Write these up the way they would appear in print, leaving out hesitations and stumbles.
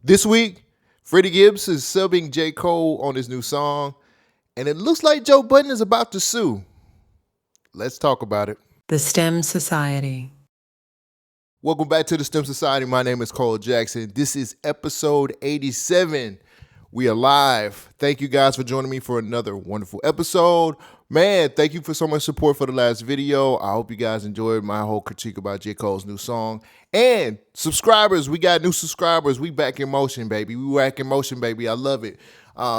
This week, Freddie Gibbs is subbing J. Cole on his new song, and it looks like Joe Budden is about to sue. Let's talk about it. The STEM Society. Welcome back to the STEM Society. My name is Cole Jackson. This is episode 87. We are live. Thank you guys for joining me for another wonderful episode. Man, thank you for so much support for the last video. I hope you guys enjoyed my whole critique about J. Cole's new song. And subscribers, we got new subscribers. We back in motion, baby. We back in motion, baby. I love it.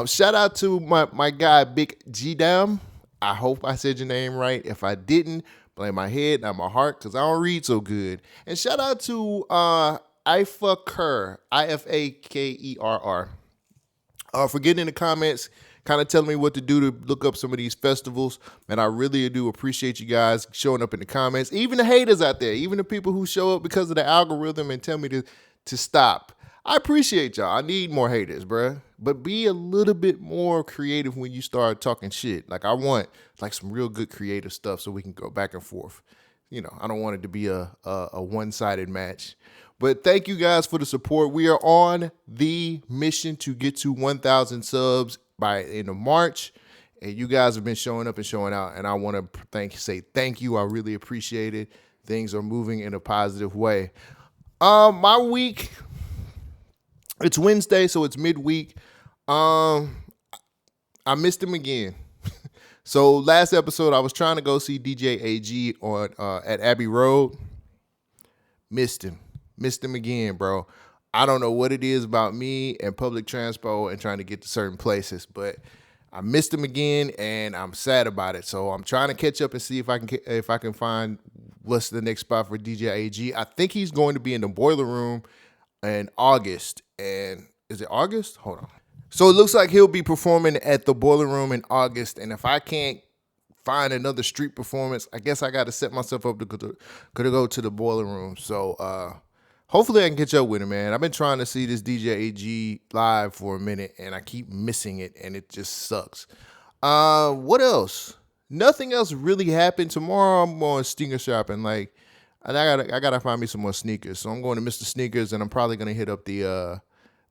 Shout out to my guy, Big G Dam. I hope I said your name right. If I didn't, blame my head, not my heart, because I don't read so good. And shout out to Ifakerr, Ifakerr. For getting in the comments, kind of telling me what to do to look up some of these festivals. And I really do appreciate you guys showing up in the comments. Even the haters out there, even the people who show up because of the algorithm and tell me to stop. I appreciate y'all. I need more haters, bruh. But be a little bit more creative when you start talking shit. Like, I want like some real good creative stuff so we can go back and forth. You know, I don't want it to be a one-sided match. But thank you guys for the support. We are on the mission to get to 1,000 subs by the end of March. And you guys have been showing up and showing out. And I want to say thank you. I really appreciate it. Things are moving in a positive way. My week, it's Wednesday, so it's midweek. I missed him again. So last episode, I was trying to go see DJ AG on at Abbey Road. Missed him again, bro. I don't know what it is about me and public transport and trying to get to certain places, but I missed him again, and I'm sad about it. So I'm trying to catch up and see if I can find what's the next spot for DJ AG. I think he's going to be in the Boiler Room in August. And is it August? Hold on. So it looks like he'll be performing at the Boiler Room in August. And if I can't find another street performance, I guess I got to set myself up to go to the Boiler Room. So hopefully I can catch up with him, man. I've been trying to see this DJ AG live for a minute, and I keep missing it, and it just sucks. What else? Nothing else really happened. Tomorrow I'm going sneaker shopping. Like, I gotta find me some more sneakers. So I'm going to Mr. Sneakers, and I'm probably gonna hit up the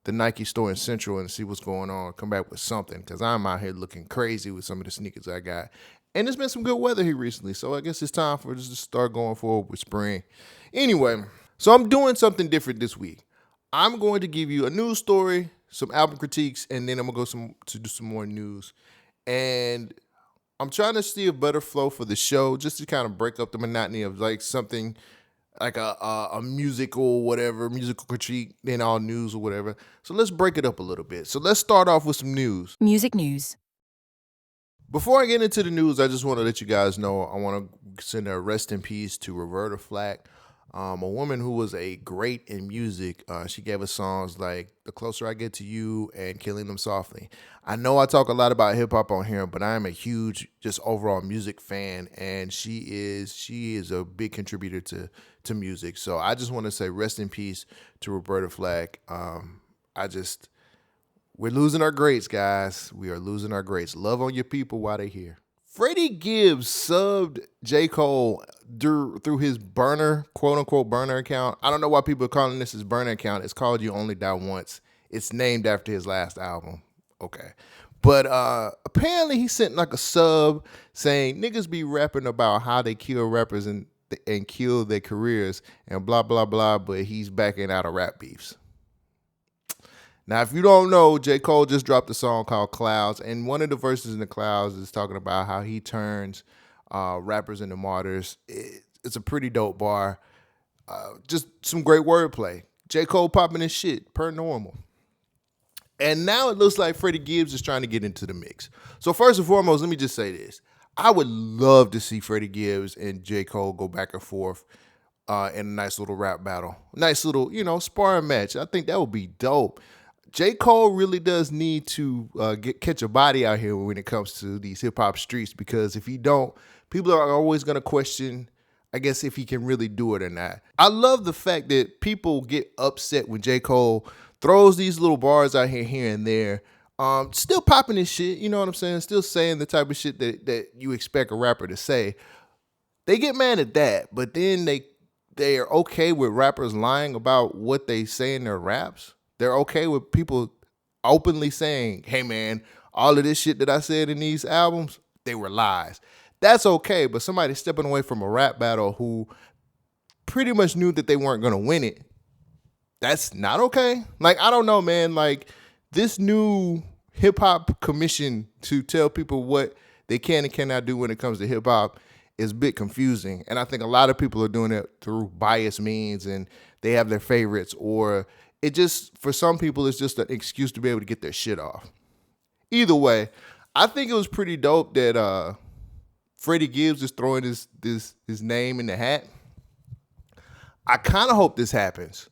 Nike store in Central and see what's going on. Come back with something, because I'm out here looking crazy with some of the sneakers I got. And there's been some good weather here recently, so I guess it's time for us to start going forward with spring. Anyway, so I'm doing something different this week. I'm going to give you a news story, some album critiques, and then I'm going to do some more news. And I'm trying to see a better flow for the show, just to kind of break up the monotony of like something like a musical critique, then all news or whatever. So let's break it up a little bit. So let's start off with some news. Music news. Before I get into the news, I just want to let you guys know I want to send a rest in peace to Roberta Flack, a woman who was a great in music. She gave us songs like The Closer I Get to You and Killing Them Softly. I know I talk a lot about hip hop on here, but I am a huge just overall music fan, and she is a big contributor to music. So I just want to say rest in peace to Roberta Flack. We're losing our greats, guys. We are losing our greats. Love on your people while they're here. Freddie Gibbs subbed J. Cole through his burner, quote-unquote burner account. I don't know why people are calling this his burner account. It's called You Only Die Once. It's named after his last album. Okay. But apparently he sent like a sub saying niggas be rapping about how they kill rappers and kill their careers and blah, blah, blah, but he's backing out of rap beefs. Now, if you don't know, J. Cole just dropped a song called Clouds, and one of the verses in the Clouds is talking about how he turns rappers into martyrs. It's a pretty dope bar. Just some great wordplay. J. Cole popping his shit, per normal. And now it looks like Freddie Gibbs is trying to get into the mix. So first and foremost, let me just say this. I would love to see Freddie Gibbs and J. Cole go back and forth in a nice little rap battle. Nice little, sparring match. I think that would be dope. J. Cole really does need to catch a body out here when it comes to these hip-hop streets, because if he don't, people are always going to question, I guess, if he can really do it or not. I love the fact that people get upset when J. Cole throws these little bars out here and there, still popping his shit, you know what I'm saying? Still saying the type of shit that you expect a rapper to say. They get mad at that, but then they are okay with rappers lying about what they say in their raps. They're okay with people openly saying, hey man, all of this shit that I said in these albums, they were lies. That's okay, but somebody stepping away from a rap battle who pretty much knew that they weren't going to win it, that's not okay. Like, I don't know, man. Like, this new hip-hop commission to tell people what they can and cannot do when it comes to hip-hop is a bit confusing. And I think a lot of people are doing it through biased means, and they have their favorites, or it just, for some people, it's just an excuse to be able to get their shit off. Either way, I think it was pretty dope that Freddie Gibbs is throwing his name in the hat. I kind of hope this happens.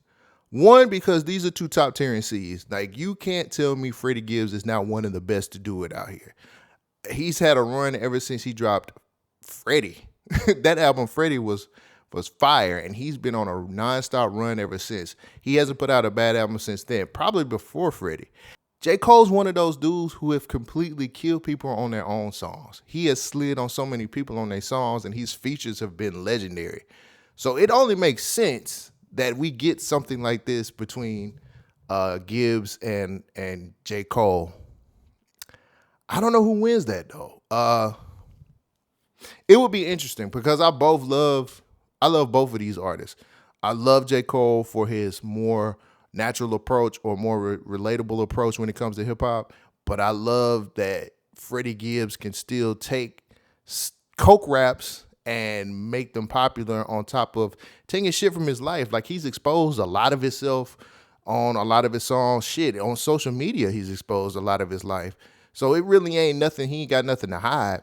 One, because these are two top tier MCs. Like, you can't tell me Freddie Gibbs is not one of the best to do it out here. He's had a run ever since he dropped Freddie. That album, Freddie, was fire, and he's been on a nonstop run ever since. He hasn't put out a bad album since then, probably before Freddie. J. Cole's one of those dudes who have completely killed people on their own songs. He has slid on so many people on their songs, and his features have been legendary. So it only makes sense that we get something like this between Gibbs and J. Cole. I don't know who wins that though. It would be interesting because I love both of these artists. I love J. Cole for his more natural approach or more relatable approach when it comes to hip hop, but I love that Freddie Gibbs can still take coke raps and make them popular on top of taking shit from his life. Like, he's exposed a lot of himself on a lot of his songs. Shit, on social media, he's exposed a lot of his life. So it really ain't nothing. He ain't got nothing to hide.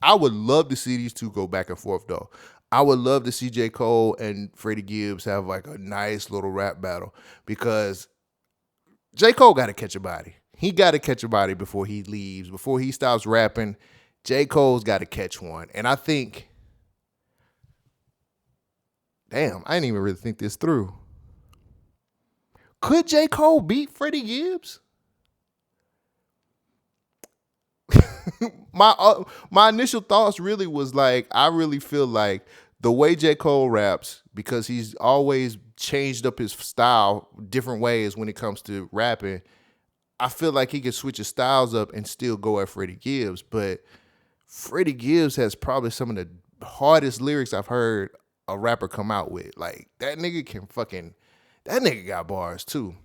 I would love to see these two go back and forth, though. I would love to see J. Cole and Freddie Gibbs have like a nice little rap battle, because J. Cole got to catch a body. He got to catch a body before he leaves, before he stops rapping. J. Cole's got to catch one. And I think, damn, I didn't even really think this through. Could J. Cole beat Freddie Gibbs? My initial thoughts really was like, I really feel like the way J. Cole raps, because he's always changed up his style different ways when it comes to rapping, I feel like he could switch his styles up and still go at Freddie Gibbs. But Freddie Gibbs has probably some of the hardest lyrics I've heard a rapper come out with. Like, that nigga got bars too.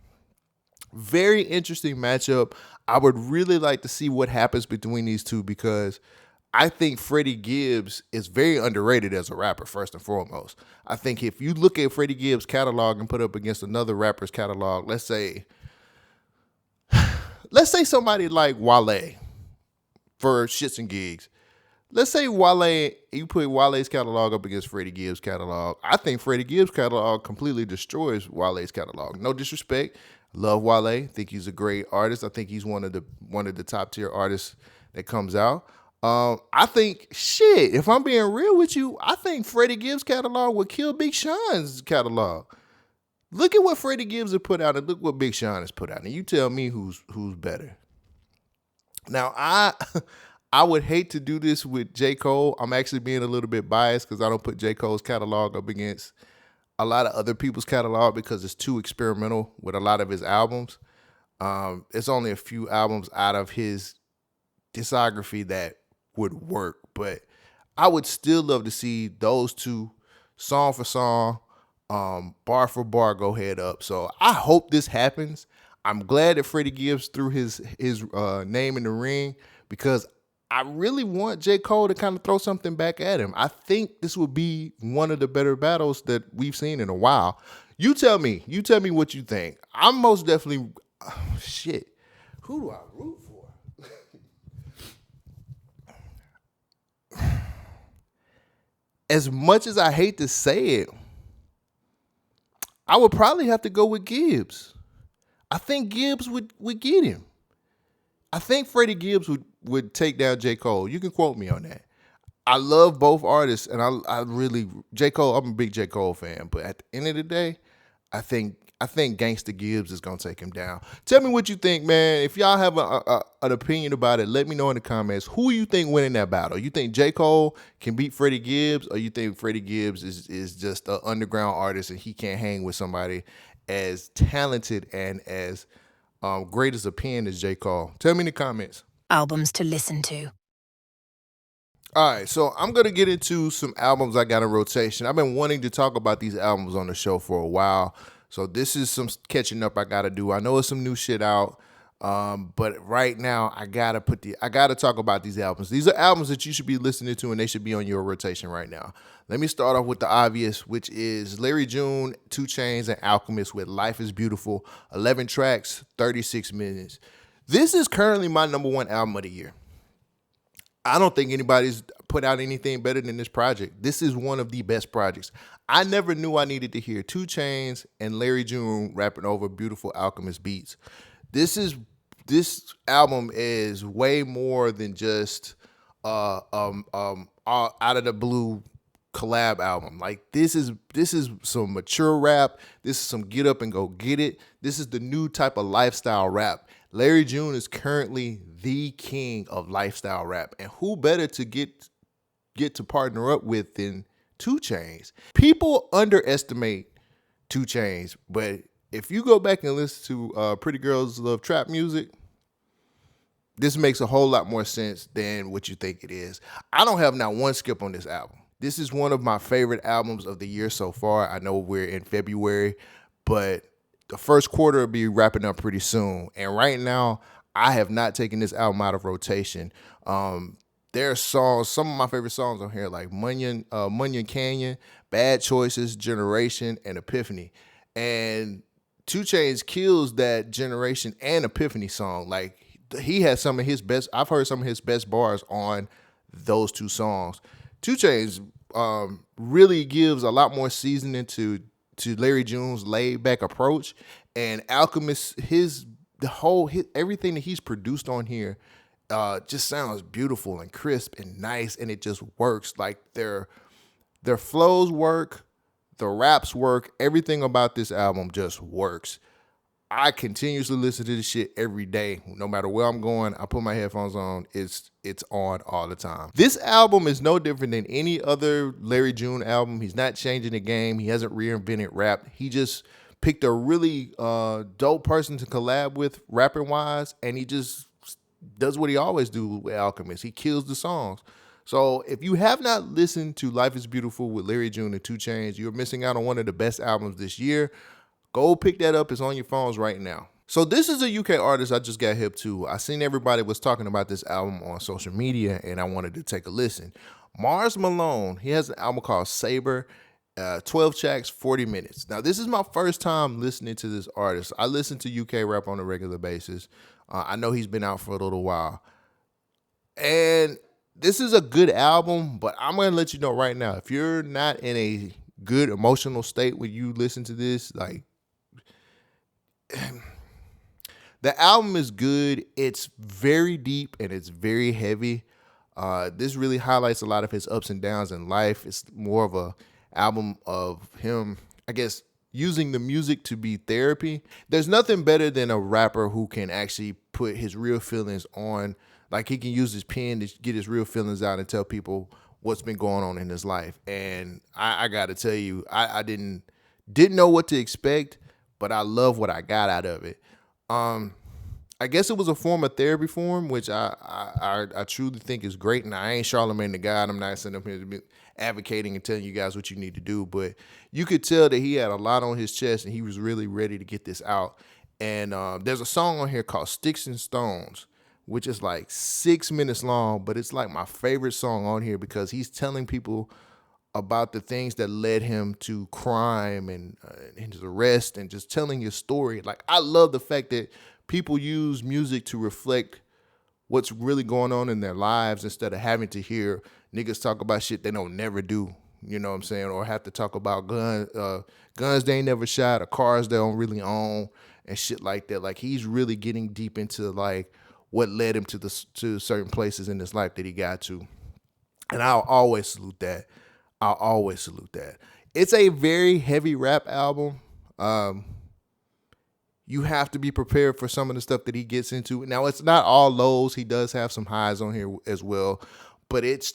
Very interesting matchup. I would really like to see what happens between these two, because I think Freddie Gibbs is very underrated as a rapper, first and foremost. I think if you look at Freddie Gibbs' catalog and put up against another rapper's catalog, let's say somebody like Wale, for shits and gigs. Let's say you put Wale's catalog up against Freddie Gibbs' catalog. I think Freddie Gibbs' catalog completely destroys Wale's catalog. No disrespect. Love Wale. Think he's a great artist. I think he's one of the top tier artists that comes out. I think, shit, if I'm being real with you, I think Freddie Gibbs' catalog would kill Big Sean's catalog. Look at what Freddie Gibbs has put out and look what Big Sean has put out. And you tell me who's better. Now, I would hate to do this with J. Cole. I'm actually being a little bit biased because I don't put J. Cole's catalog up against a lot of other people's catalog because it's too experimental with a lot of his albums. It's only a few albums out of his discography that would work, but I would still love to see those two song for song, bar for bar go head up. So I hope this happens. I'm glad that Freddie Gibbs threw his name in the ring, because I really want J. Cole to kind of throw something back at him. I think this would be one of the better battles that we've seen in a while. You tell me what you think. I'm most definitely, shit, who do I root for? As much as I hate to say it, I would probably have to go with Gibbs. I think Gibbs would get him. I think Freddie Gibbs would take down J. Cole. You can quote me on that. I love both artists, and I really, J. Cole, I'm a big J. Cole fan, but at the end of the day, I think Gangsta Gibbs is going to take him down. Tell me what you think, man. If y'all have an opinion about it, let me know in the comments. Who you think winning that battle? You think J. Cole can beat Freddie Gibbs, or you think Freddie Gibbs is just an underground artist and he can't hang with somebody as talented and as great as a pen as J. Cole? Tell me in the comments. Albums to listen to. All right, so I'm going to get into some albums I got in rotation. I've been wanting to talk about these albums on the show for a while, so this is some catching up I got to do. I know it's some new shit out, but right now I got to talk about these albums. These are albums that you should be listening to, and they should be on your rotation right now. Let me start off with the obvious, which is Larry June, 2 Chainz, and Alchemist with Life is Beautiful, 11 tracks, 36 minutes. This is currently my number one album of the year. I don't think anybody's put out anything better than this project. This is one of the best projects. I never knew I needed to hear 2 Chainz and Larry June rapping over beautiful Alchemist beats. This album is way more than just out of the blue collab album. Like this is some mature rap. This is some get up and go get it. This is the new type of lifestyle rap. Larry June is currently the king of lifestyle rap, and who better to get to partner up with than 2 Chainz? People underestimate 2 Chainz, but if you go back and listen to Pretty Girls Love Trap Music, this makes a whole lot more sense than what you think it is. I don't have not one skip on this album. This is one of my favorite albums of the year so far. I know we're in February, but the first quarter will be wrapping up pretty soon. And right now, I have not taken this album out of rotation. There are songs, some of my favorite songs on here, like Munyon Canyon, Bad Choices, Generation, and Epiphany. And 2 Chainz kills that Generation and Epiphany song. Like, he has some of his best, I've heard some of his best bars on those 2 songs. 2 Chainz really gives a lot more seasoning to Larry June's laid back approach, and Alchemist, everything that he's produced on here just sounds beautiful and crisp and nice, and it just works. Like their flows work, the raps work, everything about this album just works. I continuously listen to this shit every day. No matter where I'm going, I put my headphones on. It's on all the time. This album is no different than any other Larry June album. He's not changing the game. He hasn't reinvented rap. He just picked a really dope person to collab with rapping-wise, and he just does what he always do with Alchemist. He kills the songs. So if you have not listened to Life is Beautiful with Larry June and 2 Chainz, you're missing out on one of the best albums this year. Go pick that up. It's on your phones right now. So this is a UK artist I just got hip to. I seen everybody was talking about this album on social media, and I wanted to take a listen. Marnz Malone, he has an album called Sabr, 12 tracks, 40 minutes. Now, this is my first time listening to this artist. I listen to UK rap on a regular basis. I know he's been out for a little while. And this is a good album, but I'm going to let you know right now, if you're not in a good emotional state when you listen to this, like, the album is good. It's very deep and it's very heavy. This really highlights a lot of his ups and downs in life. It's more of a album of him, I guess, using the music to be therapy. There's nothing better than a rapper who can actually put his real feelings on. Like, he can use his pen to get his real feelings out and tell people what's been going on in his life. And I got to tell you, I didn't know what to expect, but I love what I got out of it. I guess it was a form of therapy for him, which I truly think is great. And I ain't Charlamagne the God. I'm not sitting up here to be advocating and telling you guys what you need to do. But you could tell that he had a lot on his chest and he was really ready to get this out. And there's a song on here called Sticks and Stones, which is like 6 minutes long. But it's like my favorite song on here because he's telling people about the things that led him to crime and his arrest and just telling his story. Like, I love the fact that people use music to reflect what's really going on in their lives instead of having to hear niggas talk about shit they don't never do, you know what I'm saying? Or have to talk about guns they ain't never shot or cars they don't really own and shit like that. Like, he's really getting deep into like what led him to certain places in his life that he got to. And I'll always salute that. It's a very heavy rap album. You have to be prepared for some of the stuff that he gets into. Now, it's not all lows. He does have some highs on here as well. But it's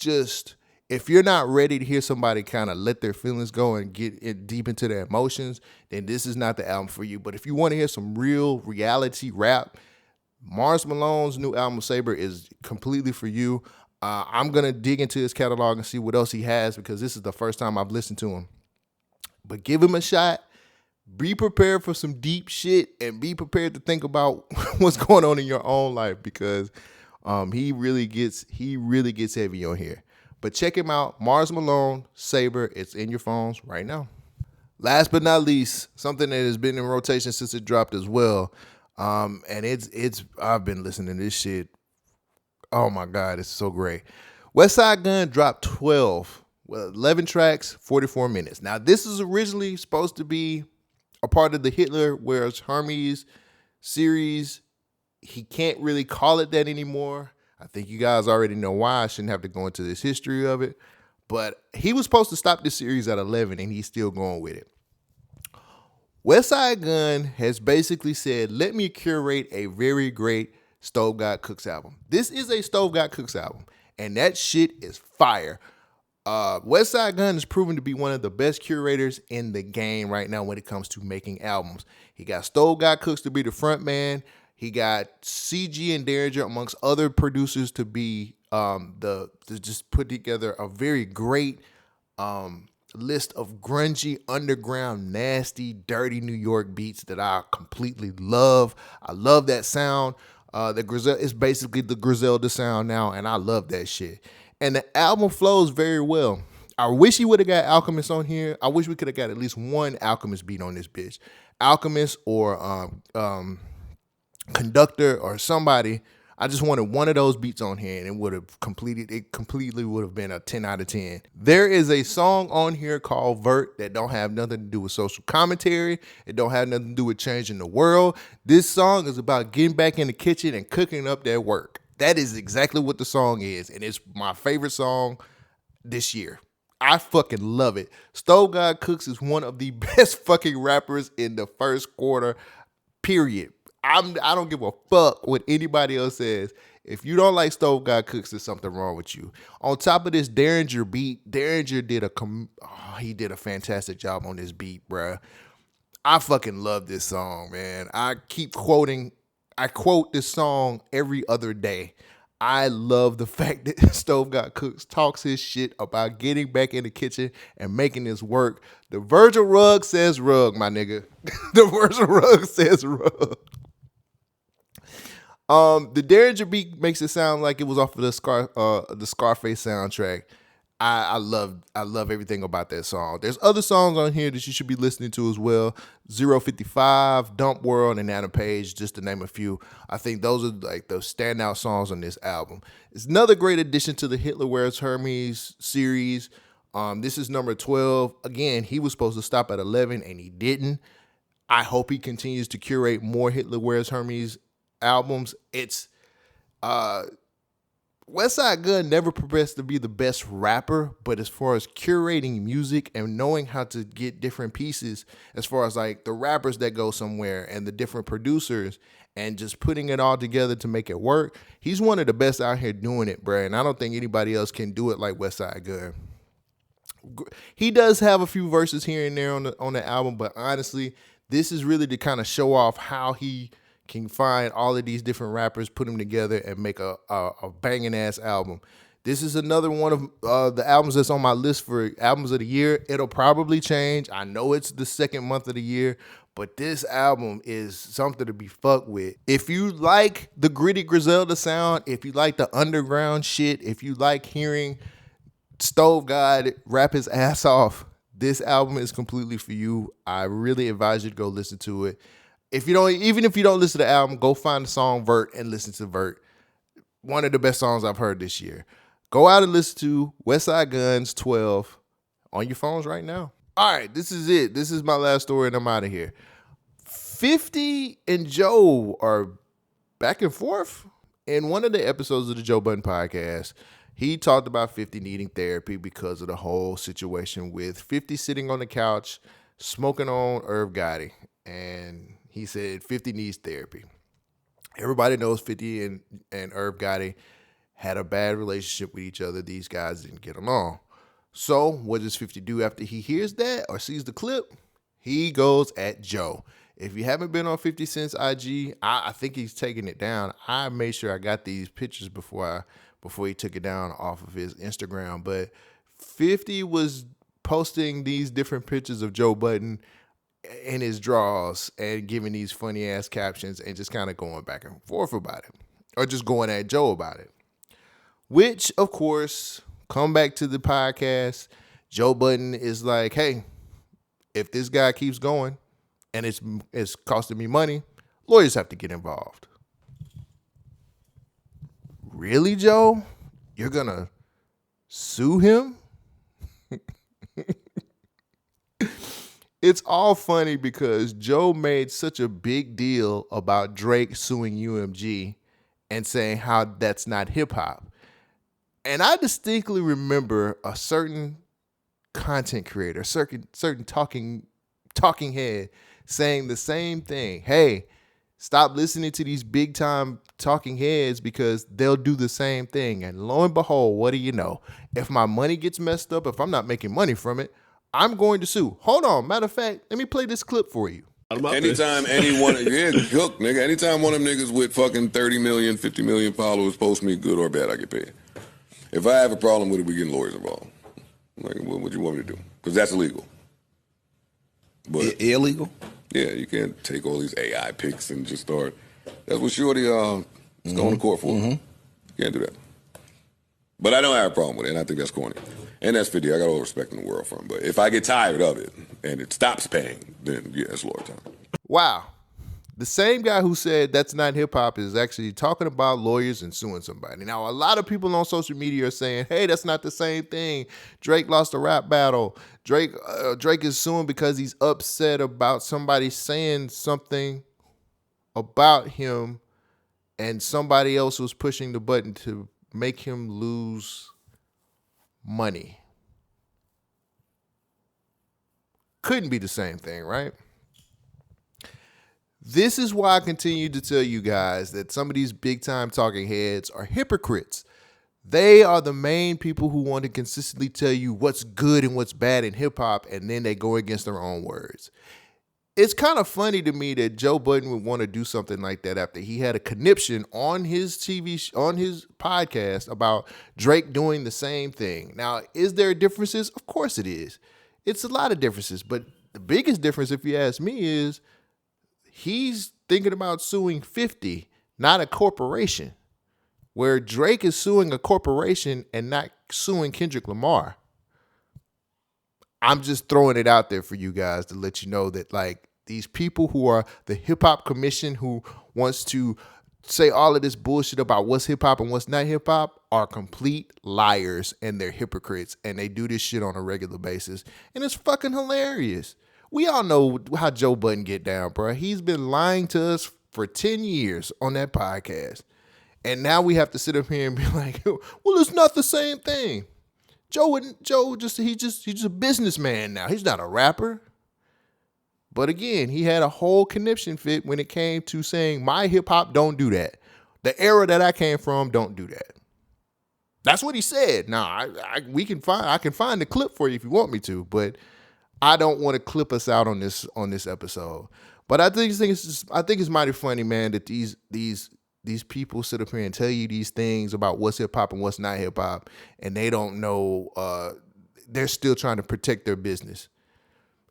If you're not ready to hear somebody kind of let their feelings go and get deep into their emotions, then this is not the album for you. But if you want to hear some real reality rap, Marnz Malone's new album, Sabr, is completely for you. I'm going to dig into his catalog and see what else he has because this is the first time I've listened to him. But give him a shot. Be prepared for some deep shit and be prepared to think about what's going on in your own life because he really gets heavy on here. But check him out, Marnz Malone, Sabr. It's in your phones right now. Last but not least, something that has been in rotation since it dropped as well. And it's I've been listening to this shit. Oh my God, it's so great. Westside Gunn dropped 11 tracks, 44 minutes. Now, this is originally supposed to be a part of the Hitler Wears Hermes series. He can't really call it that anymore. I think you guys already know why. I shouldn't have to go into this history of it. But he was supposed to stop this series at 11, and he's still going with it. Westside Gunn has basically said, let me curate a very great Stove God Cooks album. This is a Stove God Cooks album, and that shit is fire. Westside Gunn is proven to be one of the best curators in the game right now when it comes to making albums. He got Stove God Cooks to be the front man. He got CG and Derringer amongst other producers to be to just put together a very great list of grungy, underground, nasty, dirty New York beats that I completely love. I love that sound. The Griselda is basically the Griselda sound now, and I love that shit. And the album flows very well. I wish he would have got Alchemist on here. I wish we could have got at least one Alchemist beat on this bitch. Alchemist or Conductor or somebody. I just wanted one of those beats on here and it completely would have been a 10 out of 10. There is a song on here called Vert that don't have nothing to do with social commentary. It don't have nothing to do with changing the world. This song is about getting back in the kitchen and cooking up that work. That is exactly what the song is, and it's my favorite song this year. I fucking love it. Stove God Cooks is one of the best fucking rappers in the first quarter, period. I don't give a fuck what anybody else says. If you don't like Stove God Cooks, there's something wrong with you. On top of this Derringer beat, Derringer did a fantastic job on this beat, bruh. I fucking love this song, man. I quote this song every other day. I love the fact that Stove God Cooks talks his shit about getting back in the kitchen and making this work. The Virgil Rug says rug, my nigga. The Virgil Rug says rug. The Derringer beat makes it sound like it was off of the Scarface soundtrack. I love everything about that song. There's other songs on here that you should be listening to as well. 055, Dump World, and Adam Page, just to name a few. I think those are like the standout songs on this album. It's another great addition to the Hitler Wears Hermes series. This is number 12. Again, he was supposed to stop at 11 and he didn't. I hope he continues to curate more Hitler Wears Hermes albums. It's Westside Gunn never professed to be the best rapper, but as far as curating music and knowing how to get different pieces, as far as like the rappers that go somewhere and the different producers and just putting it all together to make it work, he's one of the best out here doing it, bruh. And I don't think anybody else can do it like Westside Gunn. He does have a few verses here and there on the album, but honestly, this is really to kind of show off how he can find all of these different rappers, put them together, and make a banging ass album. This is another one of the albums that's on my list for albums of the year. It'll probably change. I know it's the second month of the year, but this album is something to be fucked with. If you like the gritty Griselda sound, if you like the underground shit, if you like hearing Stove God rap his ass off, this album is completely for you. I really advise you to go listen to it. Even if you don't listen to the album, go find the song Vert and listen to Vert. One of the best songs I've heard this year. Go out and listen to Westside Gunn's 12 on your phones right now. All right, this is it. This is my last story and I'm out of here. 50 and Joe are back and forth. In one of the episodes of the Joe Budden podcast, he talked about 50 needing therapy because of the whole situation with 50 sitting on the couch, smoking on Irv Gotti. And he said 50 needs therapy. Everybody knows 50 and Irv Gotti had a bad relationship with each other. These guys didn't get along. So what does 50 do after he hears that or sees the clip? He goes at Joe. If you haven't been on 50 Cent's IG, I think he's taking it down. I made sure I got these pictures before he took it down off of his Instagram. But 50 was posting these different pictures of Joe Budden in his draws and giving these funny ass captions and just kind of going back and forth about it, or just going at Joe about it. Which, of course, come back to the podcast. Joe Budden is like, hey, if this guy keeps going and it's costing me money, lawyers have to get involved. Really, Joe? You're gonna sue him? It's all funny because Joe made such a big deal about Drake suing UMG and saying how that's not hip hop. And I distinctly remember a certain content creator, certain talking head saying the same thing. Hey, stop listening to these big time talking heads because they'll do the same thing. And lo and behold, what do you know? If my money gets messed up, if I'm not making money from it, I'm going to sue. Hold on. Matter of fact, let me play this clip for you. Anytime anyone, hook, nigga. Anytime one of them niggas with fucking 30 million, 50 million followers post me good or bad, I get paid. If I have a problem with it, we get lawyers involved. Like, what do you want me to do? Because that's illegal. But illegal? Yeah, you can't take all these AI pics and just start. That's what Shorty is going to court for. Mm-hmm. You can't do that. But I don't have a problem with it, and I think that's corny. And that's 50. I got all the respect in the world from. But if I get tired of it and it stops paying, then yeah, it's lawyer time. Wow. The same guy who said that's not hip hop is actually talking about lawyers and suing somebody. Now, a lot of people on social media are saying, hey, that's not the same thing. Drake lost a rap battle. Drake is suing because he's upset about somebody saying something about him and somebody else was pushing the button to make him lose money. Couldn't be the same thing, right? This is why I continue to tell you guys that some of these big time talking heads are hypocrites. They are the main people who want to consistently tell you what's good and what's bad in hip hop, and then they go against their own words. It's kind of funny to me that Joe Budden would want to do something like that after he had a conniption on his on his podcast about Drake doing the same thing. Now, is there differences? Of course it is. It's a lot of differences, but the biggest difference, if you ask me, is he's thinking about suing 50, not a corporation, where Drake is suing a corporation and not suing Kendrick Lamar. I'm just throwing it out there for you guys to let you know that, like, these people who are the hip hop commission who wants to say all of this bullshit about what's hip hop and what's not hip hop are complete liars and they're hypocrites and they do this shit on a regular basis. And it's fucking hilarious. We all know how Joe Budden get down, bro. He's been lying to us for 10 years on that podcast. And now we have to sit up here and be like, well, it's not the same thing. He's a businessman now. He's not a rapper. But again, he had a whole conniption fit when it came to saying my hip hop don't do that. The era that I came from don't do that. That's what he said. Now I can find the clip for you if you want me to, but I don't want to clip us out on this episode. But I think it's mighty funny, man, that these people sit up here and tell you these things about what's hip hop and what's not hip hop, and they don't know. They're still trying to protect their business.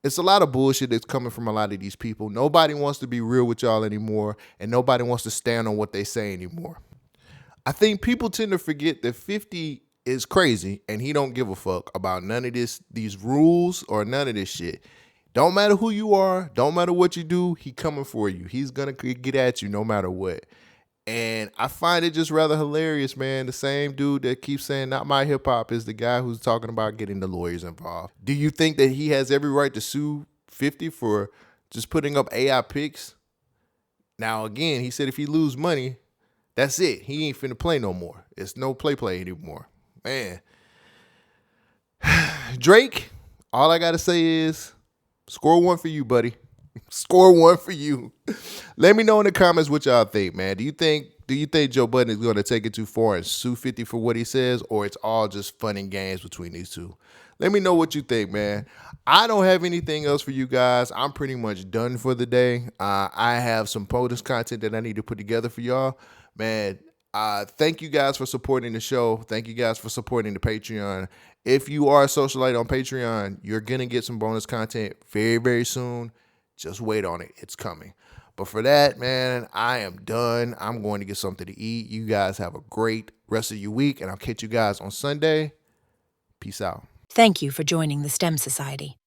It's a lot of bullshit that's coming from a lot of these people. Nobody wants to be real with y'all anymore, and nobody wants to stand on what they say anymore. I think people tend to forget that 50 is crazy, and he don't give a fuck about none of these rules or none of this shit. Don't matter who you are, don't matter what you do, he coming for you. He's gonna get at you no matter what. And I find it just rather hilarious, man. The same dude that keeps saying not my hip hop is the guy who's talking about getting the lawyers involved. Do you think that he has every right to sue 50 for just putting up AI pics? Now, again, he said if he lose money, that's it. He ain't finna play no more. It's no play anymore. Man. Drake, all I gotta say is score one for you, buddy. Score 1 for you. Let me know in the comments what y'all think, man. Do you think Joe Budden is going to take it too far and sue 50 for what he says, or it's all just fun and games between these two? Let me know what you think, man. I don't have anything else for you guys. I'm pretty much done for the day. I have some bonus content that I need to put together for y'all. Man, thank you guys for supporting the show. Thank you guys for supporting the Patreon. If you are a socialite on Patreon, you're going to get some bonus content very, very soon. Just wait on it. It's coming. But for that, man, I am done. I'm going to get something to eat. You guys have a great rest of your week, and I'll catch you guys on Sunday. Peace out. Thank you for joining the STEM Society.